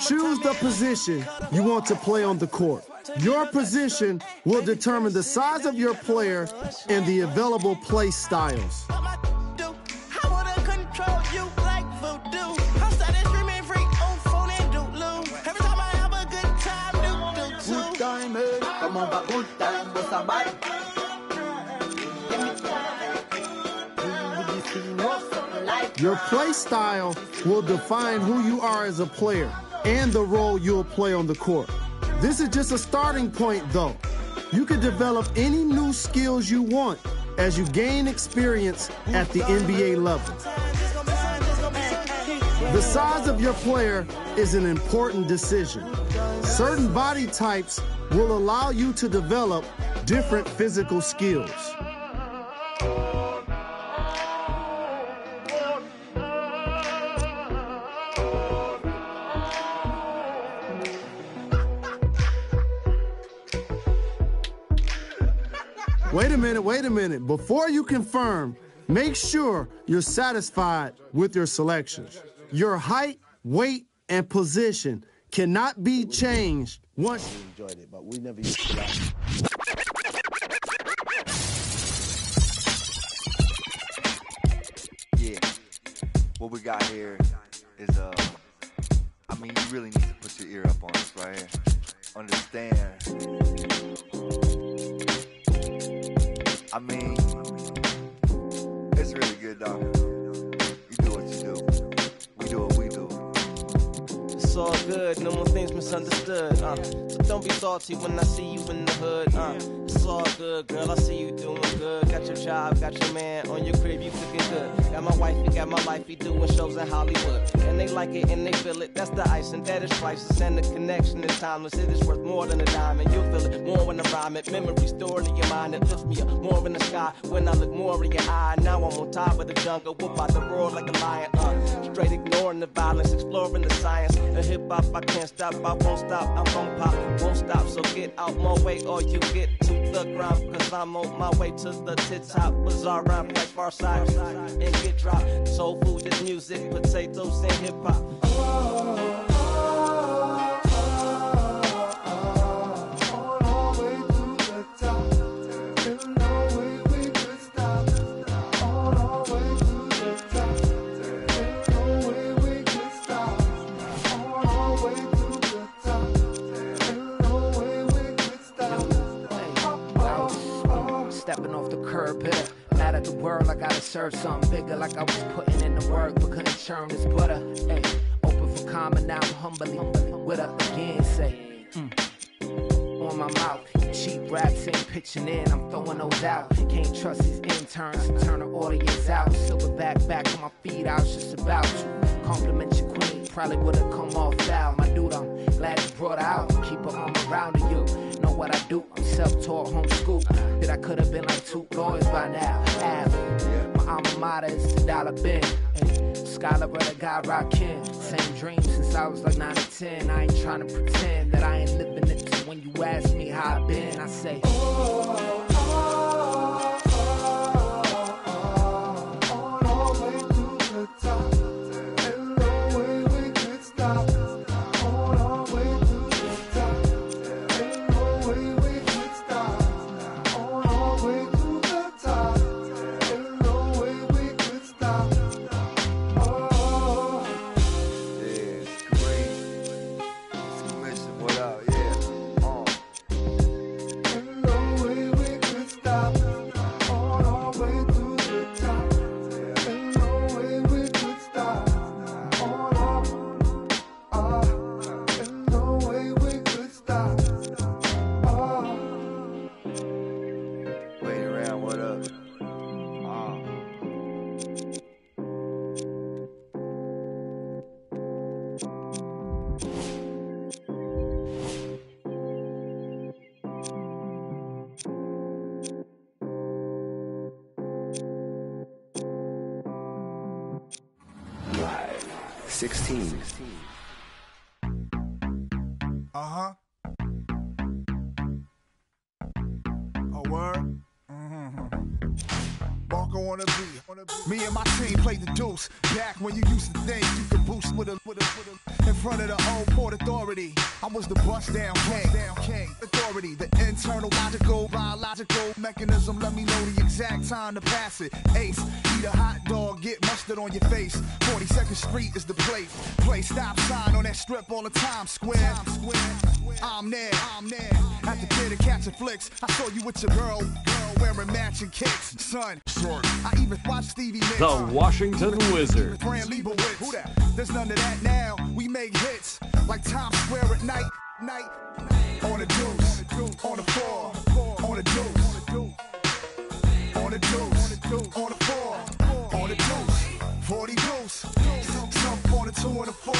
Choose the position you want to play on the court. Your position will determine the size of your player and the available play styles. Your play style will define who you are as a player and the role you'll play on the court. This is just a starting point, though. You can develop any new skills you want as you gain experience at the NBA level. The size of your player is an important decision. Certain body types will allow you to develop different physical skills. Wait a minute. Before you confirm, make sure you're satisfied with your selections. Your height, weight, and position cannot be changed once we enjoyed it, but we never used to that. Yeah, what we got here is I mean, you really need to put your ear up on this right here. Understand. I mean, it's really good, dog. You do what you do. We do what we do. It's all good, no more things misunderstood. So don't be salty when I see you in the hood. It's all good, girl, I see you doing good. Got your job, got your man on your crib, you cooking good. Got my wifey, got my lifey doing shows in Hollywood. And they like it and they feel it, that's the ice and that is priceless. And the connection is timeless, it is worth more than a diamond. You'll feel it more when I rhyme it. Memory stored in your mind, it lifts me up more in the sky. When I look more in your eye, now I'm on top of the jungle. We're about to roar like a lion, straight ignoring the violence, exploring the science. A hip-hop, I can't stop, I won't stop, I'm gon' pop, won't stop. So get out my way or you get to the ground, cause I'm on my way to the tip-top. Bizarre rhyme, like far side and get dropped. Soul food is music, potatoes and hip-hop. Stepping off the curb here. Mad at the world, I gotta serve something bigger. Like I was putting in the work, but couldn't churn this butter. Hey, open for comment, now I'm humbly with her again. Say, on my mouth. Cheap raps ain't pitching in, I'm throwing those out. Can't trust these interns to turn the audience out. Silverback back on my feet, I was just about to compliment your queen. Probably would've come off foul. My dude, I'm glad you brought her out. Keep her arm around you. Know what I do? I'm self-taught, homeschool. That I could've been like 2 lawyers by now. My alma mater is the dollar bin. Scholar of the guy rockin'. Same dream since I was like 9 or 10. I ain't trying to pretend that I ain't living it. So when you ask me how I been, I say, Live 16. Uh-huh. A word? Mm-hmm. Walk wanna be. Me and my team played the deuce. Back when you used to think you could boost with a in front of the old Port Authority. I was the bust down king. Authority, the internal, logical, biological mechanism. Let me know the exact time to pass it. Ace, eat a hot dog, get mustard on your face. 42nd Street is the place. Play stop sign on that strip all the time. Square. I'm there. At the theater catching flicks. I saw you with your girl wearing matching kicks. Son, I even watched Stevie Nicks. The Washington Wizards. Who that? There's none of that now. We make hits like Times Square at night. On the deuce, on the floor, on the deuce, on the deuce, on the floor, on the deuce, 40 deuce. Some on the 2 and the 4,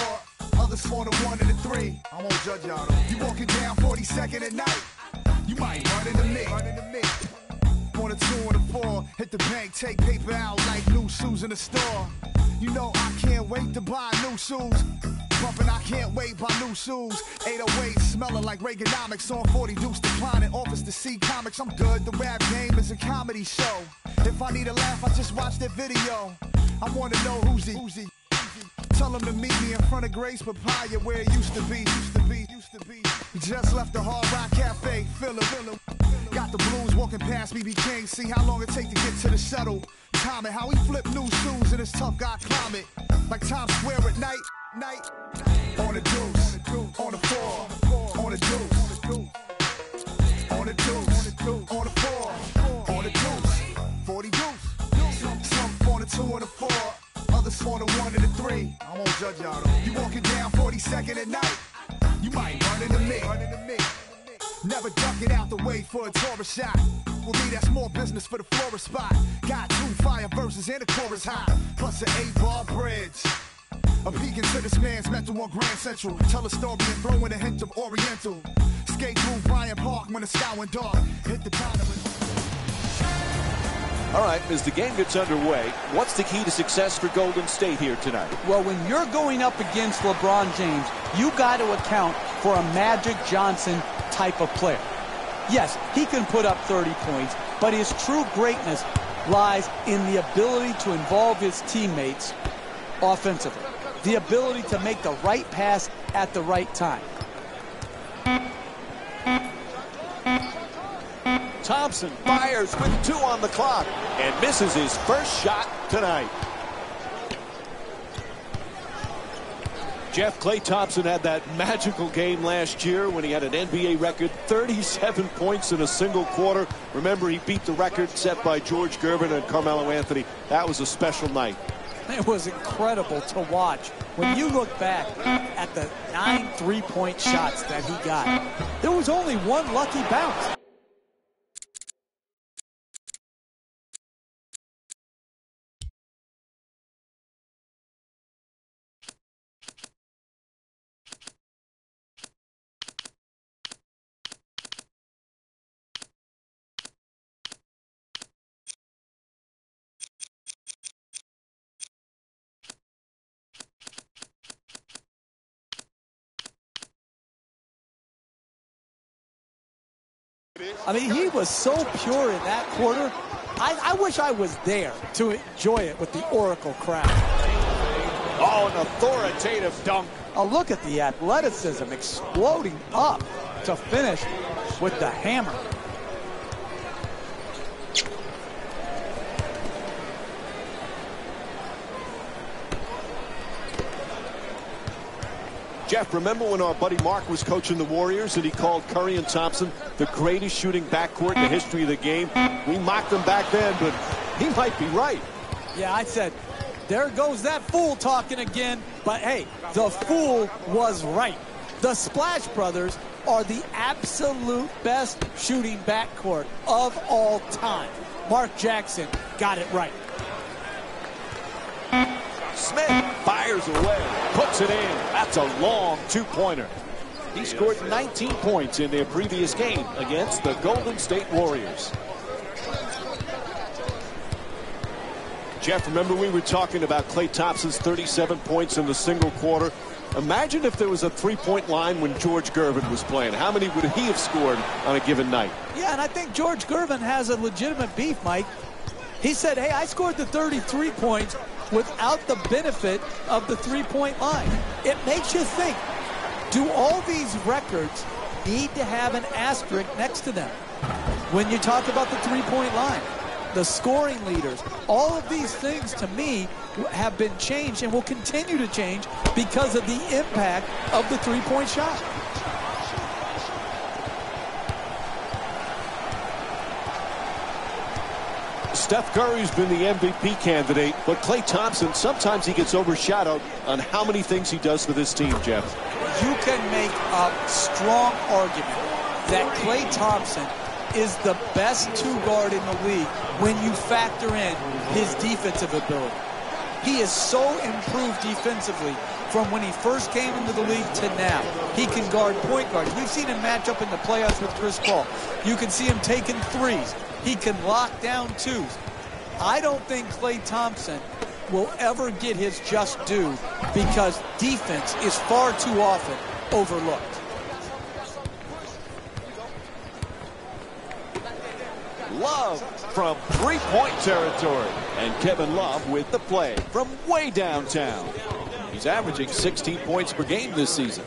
others on the 1 and the 3. I won't judge y'all though. You walking down 42nd at night, you might run into me. On the 2 and the 4, hit the bank, take paper out like new shoes in the store. You know I can't wait to buy new shoes. Bumpin', I can't wait, buy new shoes. 808 smelling like Reaganomics. On 40 deuce declining, office to see comics. I'm good, the rap game is a comedy show. If I need a laugh, I just watch that video. I wanna know who's he. Tell him to meet me in front of Grace Papaya where it used to be. Just left the Hard Rock Cafe, feelin'. Got the blues walking past BB King. See how long it take to get to the shuttle. Time it, how he flip new shoes in his tough guy climate. Like Times Square at night. On the deuce, on the 4, on the deuce, on the deuce, on the 4, on the deuce, 40 deuce. Some on the 2 and the 4, others on the 1 and the 3. I won't judge y'all though. You walking down 42nd at night, you might run into me. Never duck it out the way for a tourist shot. With me, that's more business for the florist spot. Got 2 fire verses and a chorus high, plus an 8-bar bridge. A peek into this man's mental on Grand Central. Tell a story and throw in a hint of Oriental. Skate through Bryant Park when the sky went dark. Hit the bottom. All right, as the game gets underway, what's the key to success for Golden State here tonight? Well, when you're going up against LeBron James, you got to account for a Magic Johnson type of player. Yes, he can put up 30 points, but his true greatness lies in the ability to involve his teammates offensively. The ability to make the right pass at the right time. Thompson fires with 2 on the clock and misses his first shot tonight. Jeff, Klay Thompson had that magical game last year when he had an NBA record 37 points in a single quarter. Remember, he beat the record set by George Gervin and Carmelo Anthony. That was a special night. It was incredible to watch. When you look back at the 9 3-point shots that he got, there was only one lucky bounce. I mean, he was so pure in that quarter. I wish I was there to enjoy it with the Oracle crowd. Oh, an authoritative dunk. Oh, look at the athleticism exploding up to finish with the hammer. Jeff, remember when our buddy Mark was coaching the Warriors and he called Curry and Thompson the greatest shooting backcourt in the history of the game? We mocked them back then, but he might be right. Yeah, I said, there goes that fool talking again. But hey, the fool was right. The Splash Brothers are the absolute best shooting backcourt of all time. Mark Jackson got it right. Smith fires away, puts it in. That's a long 2-pointer. He scored 19 points in their previous game against the Golden State Warriors. Jeff, remember we were talking about Klay Thompson's 37 points in the single quarter. Imagine if there was a 3-point line when George Gervin was playing. How many would he have scored on a given night? Yeah, and I think George Gervin has a legitimate beef, Mike. He said, hey, I scored the 33 points without the benefit of the three-point line. It makes you think, do all these records need to have an asterisk next to them? When you talk about the three-point line, the scoring leaders, all of these things to me have been changed and will continue to change because of the impact of the three-point shot. Steph Curry's been the MVP candidate, but Klay Thompson, sometimes he gets overshadowed on how many things he does for this team, Jeff. You can make a strong argument that Klay Thompson is the best two-guard in the league when you factor in his defensive ability. He is so improved defensively from when he first came into the league to now. He can guard point guard. We've seen him match up in the playoffs with Chris Paul. You can see him taking threes. He can lock down twos. I don't think Klay Thompson will ever get his just due because defense is far too often overlooked. Love from three-point territory. And Kevin Love with the play from way downtown. He's averaging 16 points per game this season.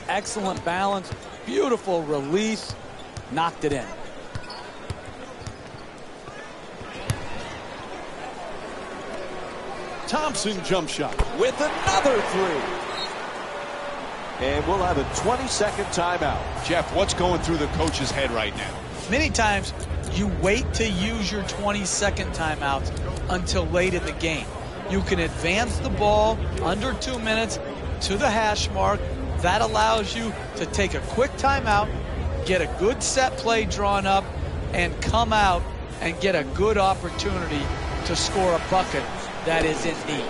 Excellent balance, beautiful release, knocked it in. Thompson jump shot with another three. And we'll have a 20-second timeout. Jeff, what's going through the coach's head right now? Many times you wait to use your 20-second timeouts until late in the game. You can advance the ball under 2 minutes to the hash mark. That allows you to take a quick timeout, get a good set play drawn up, and come out and get a good opportunity to score a bucket that is in need.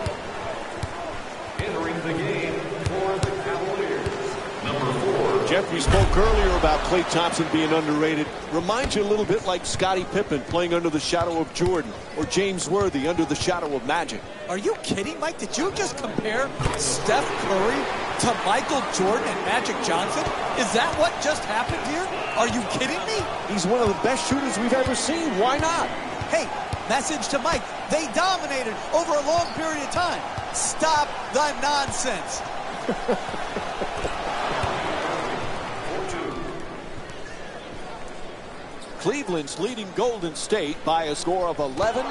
Entering the game for the Cavaliers, number 4. Jeff, we spoke earlier about Klay Thompson being underrated. Reminds you a little bit like Scottie Pippen playing under the shadow of Jordan, or James Worthy under the shadow of Magic. Are you kidding, Mike? Did you just compare Steph Curry to Michael Jordan and Magic Johnson? Is that what just happened here? Are you kidding me? He's one of the best shooters we've ever seen. Why not? Hey, message to Mike. They dominated over a long period of time. Stop the nonsense. Cleveland's leading Golden State by a score of 11-9.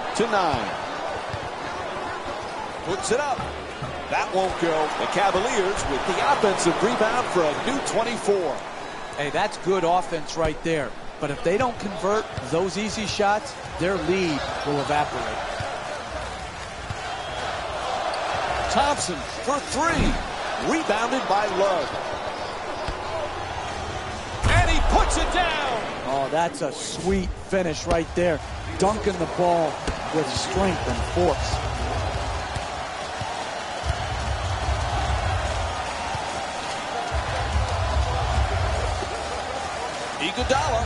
Puts it up. That won't go. The Cavaliers with the offensive rebound for a new 24. Hey, that's good offense right there. But if they don't convert those easy shots, their lead will evaporate. Thompson for three. Rebounded by Love. And he puts it down. Oh, that's a sweet finish right there. Dunking the ball with strength and force. Iguodala.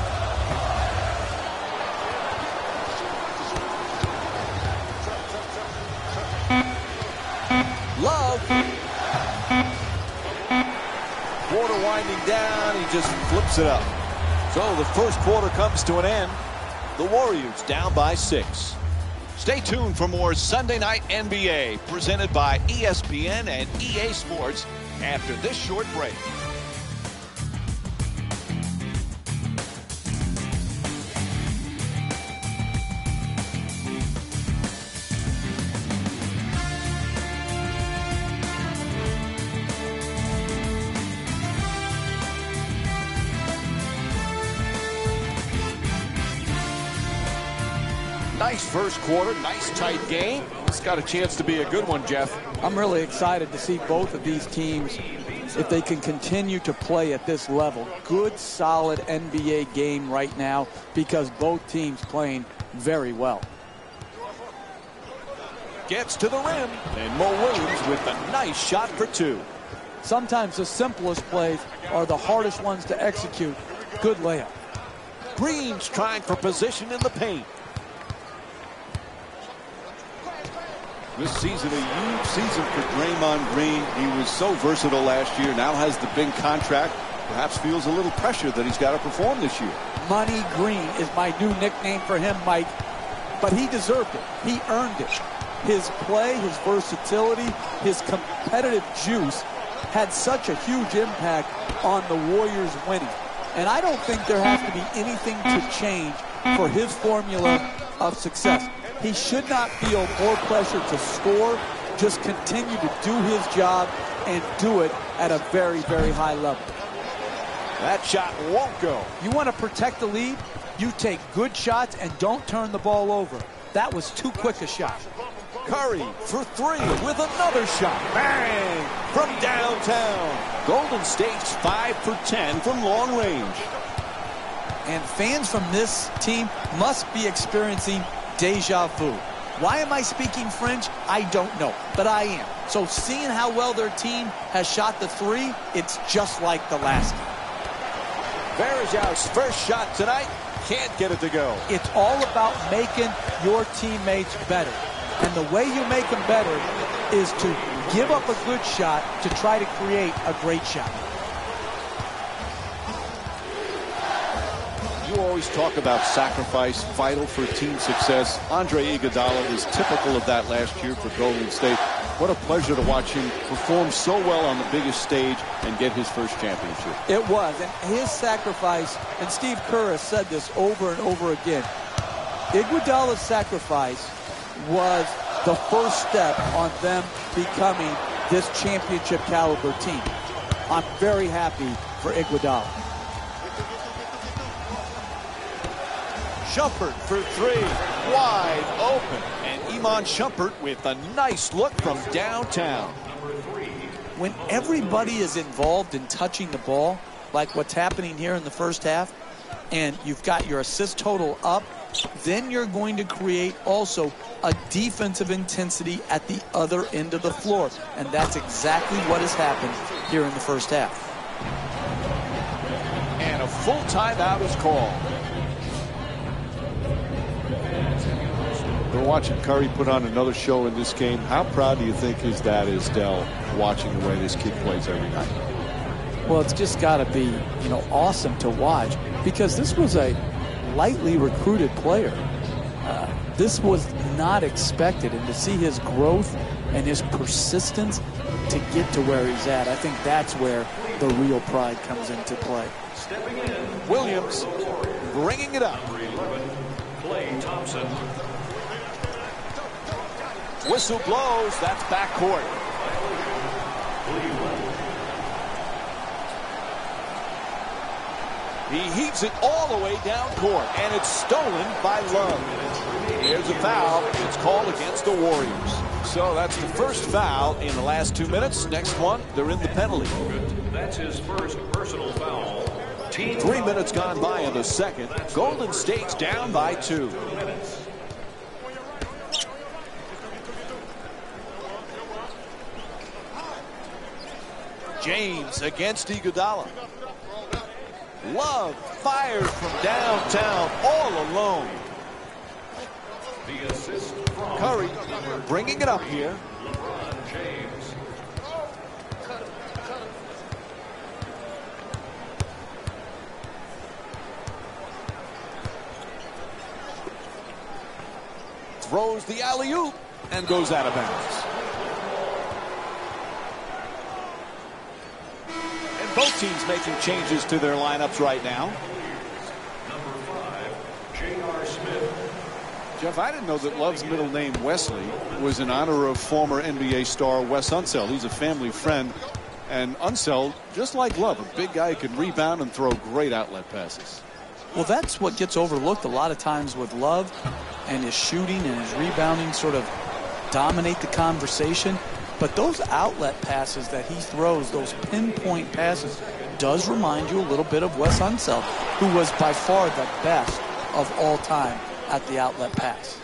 Love. Quarter winding down. He just flips it up. So the first quarter comes to an end. The Warriors down by 6. Stay tuned for more Sunday Night NBA presented by ESPN and EA Sports after this short break. Nice first quarter, nice tight game. It's got a chance to be a good one, Jeff. I'm really excited to see both of these teams, if they can continue to play at this level. Good, solid NBA game right now because both teams playing very well. Gets to the rim, and Mo Williams with a nice shot for two. Sometimes the simplest plays are the hardest ones to execute. Good layup. Green's trying for position in the paint. This season, a huge season for Draymond Green. He was so versatile last year, now has the big contract. Perhaps feels a little pressure that he's got to perform this year. Money Green is my new nickname for him, Mike. but he deserved it. He earned it. His play, his versatility, his competitive juice had such a huge impact on the Warriors winning. And I don't think there has to be anything to change for his formula of success. He should not feel more pressure to score, just continue to do his job and do it at a very, very high level. That shot won't go. You want to protect the lead? You take good shots and don't turn the ball over. That was too quick a shot. Curry for three with another shot. Bang! From downtown. Golden State's 5 for 10 from long range. And fans from this team must be experiencing deja vu. Why am I speaking French? I don't know, but I am. So seeing how well their team has shot the three, it's just like the last game. Varejão's first shot tonight. Can't get it to go. It's all about making your teammates better. And the way you make them better is to give up a good shot to try to create a great shot. You always talk about sacrifice, vital for team success. Andre Iguodala is typical of that last year for Golden State. What a pleasure to watch him perform so well on the biggest stage and get his first championship. It was, and his sacrifice, and Steve Kerr has said this over and over again, Iguodala's sacrifice was the first step on them becoming this championship caliber team. I'm very happy for Iguodala. Shumpert for three, wide open. And Iman Shumpert with a nice look from downtown. When everybody is involved in touching the ball, like what's happening here in the first half, and you've got your assist total up, then you're going to create also a defensive intensity at the other end of the floor. And that's exactly what has happened here in the first half. And a full timeout is called. We're watching Curry put on another show in this game. How proud do you think his dad is, Dell, watching the way this kid plays every night? Well, it's just got to be, awesome to watch, because this was a lightly recruited player. This was not expected, and to see his growth and his persistence to get to where he's at, I think that's where the real pride comes into play. Williams bringing it up. Klay Thompson. Whistle blows. That's backcourt. He heaves it all the way down court, and it's stolen by Love. There's a foul. It's called against the Warriors. So that's the first foul in the last 2 minutes. Next one, they're in the penalty. That's his first personal foul. 3 minutes gone by in the second. Golden State's down by 2. James against Iguodala. Love fired from downtown all alone. The assist from Curry bringing it up here. LeBron James. Throws the alley-oop and goes out of bounds. Both teams making changes to their lineups right now. Number 5, J.R. Smith. Jeff, I didn't know that Love's middle name, Wesley, was in honor of former NBA star Wes Unseld. He's a family friend. And Unseld, just like Love, a big guy who can rebound and throw great outlet passes. Well, that's what gets overlooked a lot of times with Love, and his shooting and his rebounding sort of dominate the conversation. But those outlet passes that he throws, those pinpoint passes, does remind you a little bit of Wes Unseld, who was by far the best of all time at the outlet pass.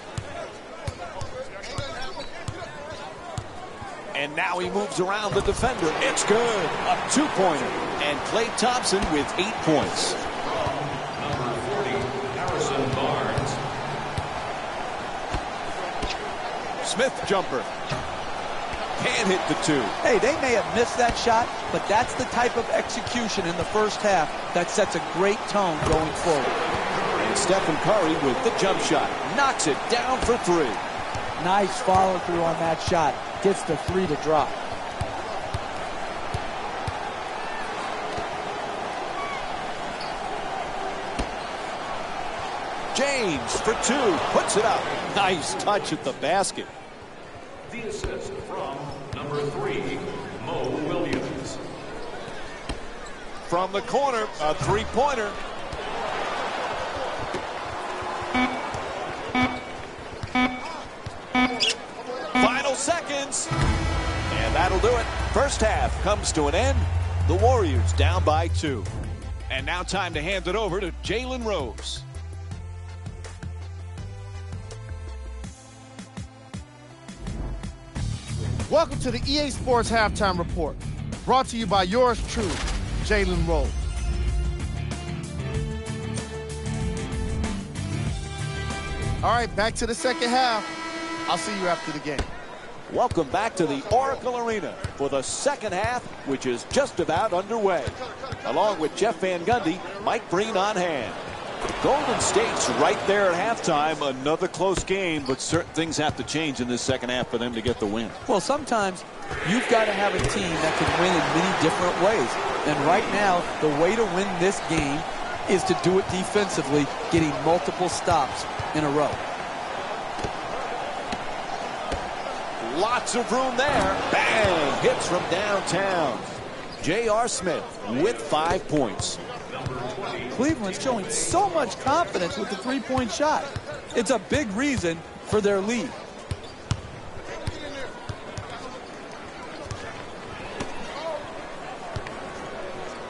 And now he moves around the defender. It's good. A 2-pointer. And Klay Thompson with 8 points. Number 40, Harrison Barnes. Smith jumper. Can't hit the 2. Hey, they may have missed that shot, but that's the type of execution in the first half that sets a great tone going forward. And Stephen Curry with the jump shot. Knocks it down for three. Nice follow through on that shot. Gets the three to drop. James for two. Puts it up. Nice touch at the basket. The assist from number 3, Mo Williams. From the corner, a three-pointer. Final seconds. And that'll do it. First half comes to an end. The Warriors down by 2. And now time to hand it over to Jalen Rose. Welcome to the EA Sports Halftime Report, brought to you by yours truly, Jalen Rose. All right, back to the second half. I'll see you after the game. Welcome back to the Oracle Arena for the second half, which is just about underway. Along with Jeff Van Gundy, Mike Breen on hand. Golden State's right there at halftime. Another close game, but certain things have to change in this second half for them to get the win. Well, sometimes you've got to have a team that can win in many different ways. And right now, the way to win this game is to do it defensively, getting multiple stops in a row. Lots of room there. Bang! Hits from downtown. J.R. Smith with 5 points. Cleveland's showing so much confidence with the three-point shot. It's a big reason for their lead.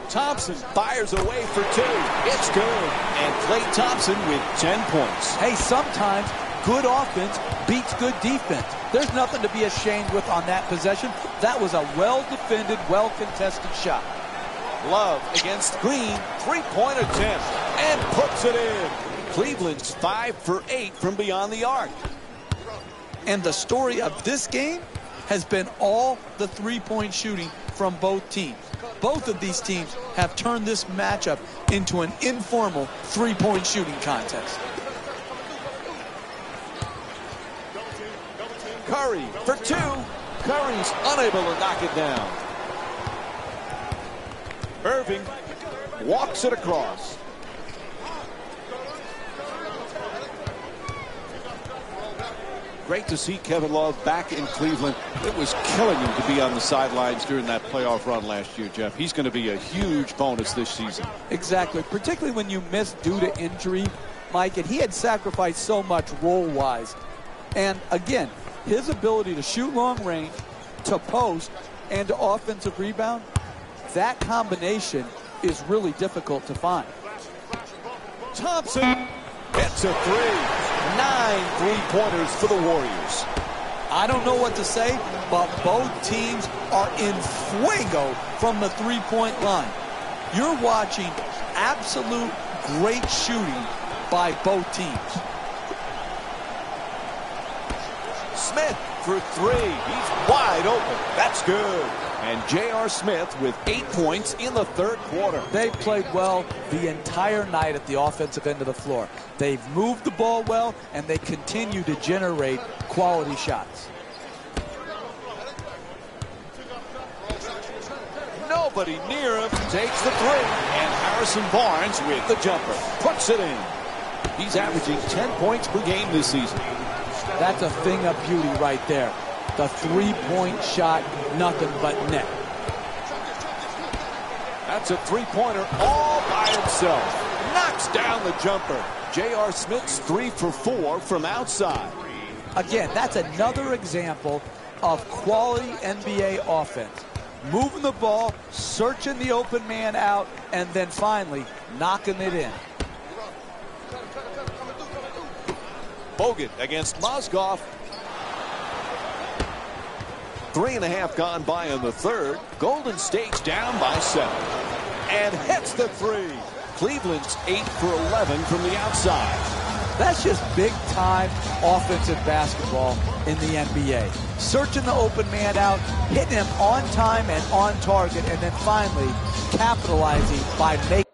Thompson fires away for two. It's good. And Klay Thompson with 10 points. Hey, sometimes good offense beats good defense. There's nothing to be ashamed with on that possession. That was a well-defended, well-contested shot. Love against Green, three-point attempt, and puts it in. Cleveland's 5 for 8 from beyond the arc. And the story of this game has been all the three-point shooting from both teams. Both of these teams have turned this matchup into an informal three-point shooting contest. Curry for two. Curry's unable to knock it down. Irving walks it across. Great to see Kevin Love back in Cleveland. It was killing him to be on the sidelines during that playoff run last year, Jeff. He's going to be a huge bonus this season. Exactly, particularly when you miss due to injury, Mike, and he had sacrificed so much role-wise. And again, his ability to shoot long range, to post, and to offensive rebound, that combination is really difficult to find. Thompson gets a three. 9 3-pointers for the Warriors. I don't know what to say, but both teams are in fuego from the three-point line. You're watching absolute great shooting by both teams. Smith for three. He's wide open. That's good. And J.R. Smith with 8 points in the third quarter. They played well the entire night at the offensive end of the floor. They've moved the ball well, and they continue to generate quality shots. Nobody near him takes the three. And Harrison Barnes with the jumper. Puts it in. He's averaging 10 points per game this season. That's a thing of beauty right there. The three-point shot, nothing but net. That's a three-pointer all by himself. Knocks down the jumper. J.R. Smith's 3 for 4 from outside. Again, that's another example of quality NBA offense. Moving the ball, searching the open man out, and then finally knocking it in. Bogut against Mozgov. 3.5 gone by in the third. Golden State's down by 7. And hits the three. Cleveland's 8 for 11 from the outside. That's just big-time offensive basketball in the NBA. Searching the open man out, hitting him on time and on target, and then finally capitalizing by making